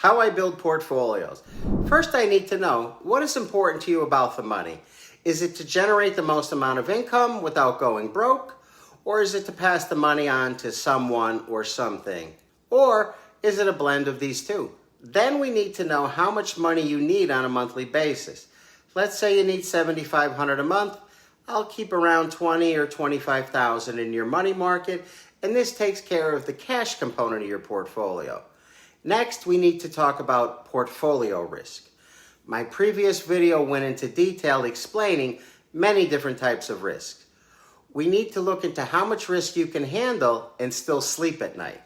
How I build portfolios. First, I need to know what is important to you about the money. Is it to generate the most amount of income without going broke? Or is it to pass the money on to someone or something? Or is it a blend of these two? Then we need to know how much money you need on a monthly basis. Let's say you need $7,500 a month. I'll keep around $20,000 or $25,000 in your money market, and this takes care of the cash component of your portfolio. Next, we need to talk about portfolio risk. My previous video went into detail explaining many different types of risk. We need to look into how much risk you can handle and still sleep at night.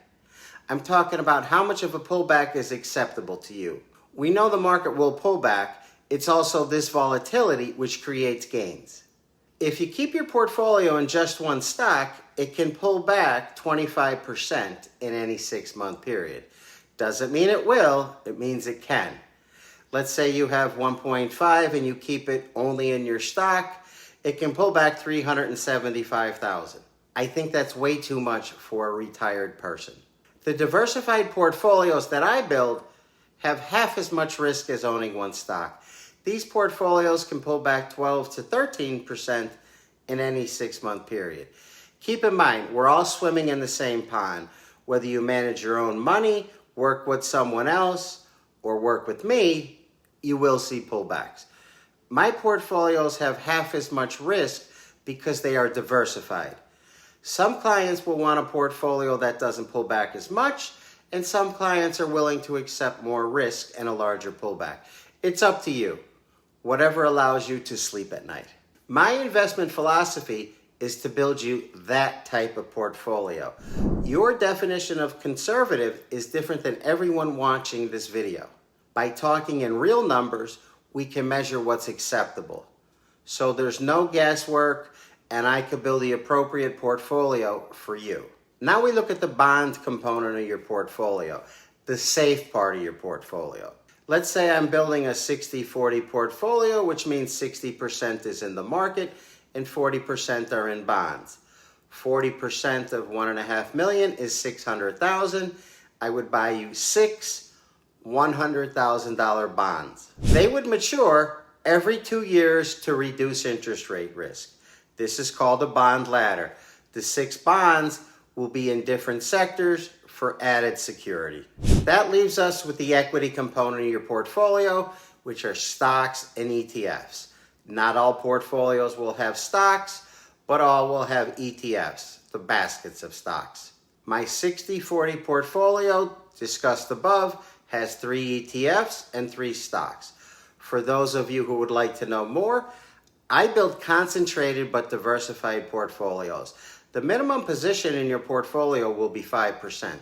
I'm talking about how much of a pullback is acceptable to you. We know the market will pull back. It's also this volatility which creates gains. If you keep your portfolio in just one stock, it can pull back 25% in any 6-month period. Doesn't mean it will, it means it can. Let's say you have 1.5 and you keep it only in your stock, it can pull back $375,000. I think that's way too much for a retired person. The diversified portfolios that I build have half as much risk as owning one stock. These portfolios can pull back 12 to 13% in any 6-month period. Keep in mind, we're all swimming in the same pond. Whether you manage your own money, work with someone else, or work with me, you will see pullbacks. My portfolios have half as much risk because they are diversified. Some clients will want a portfolio that doesn't pull back as much, and some clients are willing to accept more risk and a larger pullback. It's up to you, whatever allows you to sleep at night. My investment philosophy is to build you that type of portfolio. Your definition of conservative is different than everyone watching this video. By talking in real numbers, we can measure what's acceptable. So there's no guesswork, and I could build the appropriate portfolio for you. Now we look at the bond component of your portfolio, the safe part of your portfolio. Let's say I'm building a 60-40 portfolio, which means 60% is in the market and 40% are in bonds. 40% of $1.5 million is $600,000. I would buy you 6 $100,000 bonds. They would mature every 2 years to reduce interest rate risk. This is called a bond ladder. The 6 bonds will be in different sectors for added security. That leaves us with the equity component of your portfolio, which are stocks and ETFs. Not all portfolios will have stocks, but all will have ETFs, the baskets of stocks. My 60-40 portfolio, discussed above, has 3 ETFs and 3 stocks. For those of you who would like to know more, I build concentrated but diversified portfolios. The minimum position in your portfolio will be 5%.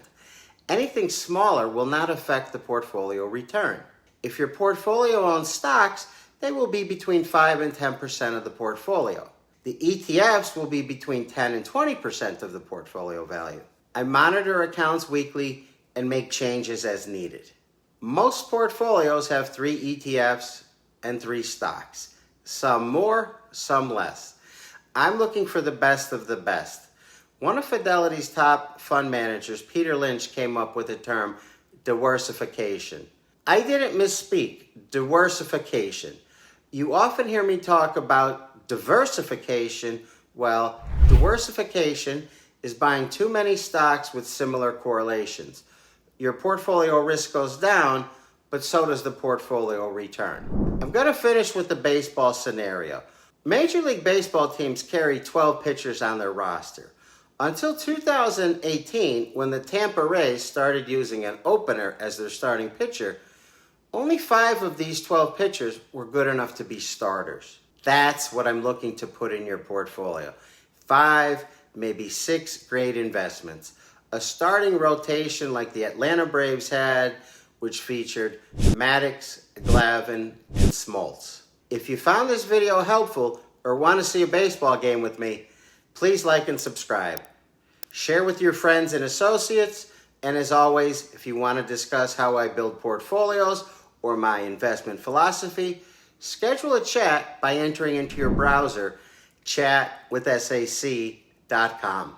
Anything smaller will not affect the portfolio return. If your portfolio owns stocks, they will be between 5 and 10% of the portfolio. The ETFs will be between 10 and 20% of the portfolio value. I monitor accounts weekly and make changes as needed. Most portfolios have 3 ETFs and 3 stocks. Some more, some less. I'm looking for the best of the best. One of Fidelity's top fund managers, Peter Lynch, came up with the term diversification. I didn't misspeak, diversification. You often hear me talk about diversification. Well, diversification is buying too many stocks with similar correlations. Your portfolio risk goes down, but so does the portfolio return. I'm going to finish with the baseball scenario. Major League Baseball teams carry 12 pitchers on their roster. Until 2018, when the Tampa Rays started using an opener as their starting pitcher, only 5 of these 12 pitchers were good enough to be starters. That's what I'm looking to put in your portfolio. 5, maybe 6 great investments. A starting rotation like the Atlanta Braves had, which featured Maddox, Glavine, and Smoltz. If you found this video helpful or want to see a baseball game with me, please like and subscribe. Share with your friends and associates, and as always, if you want to discuss how I build portfolios or my investment philosophy, schedule a chat by entering into your browser chatwithsac.com.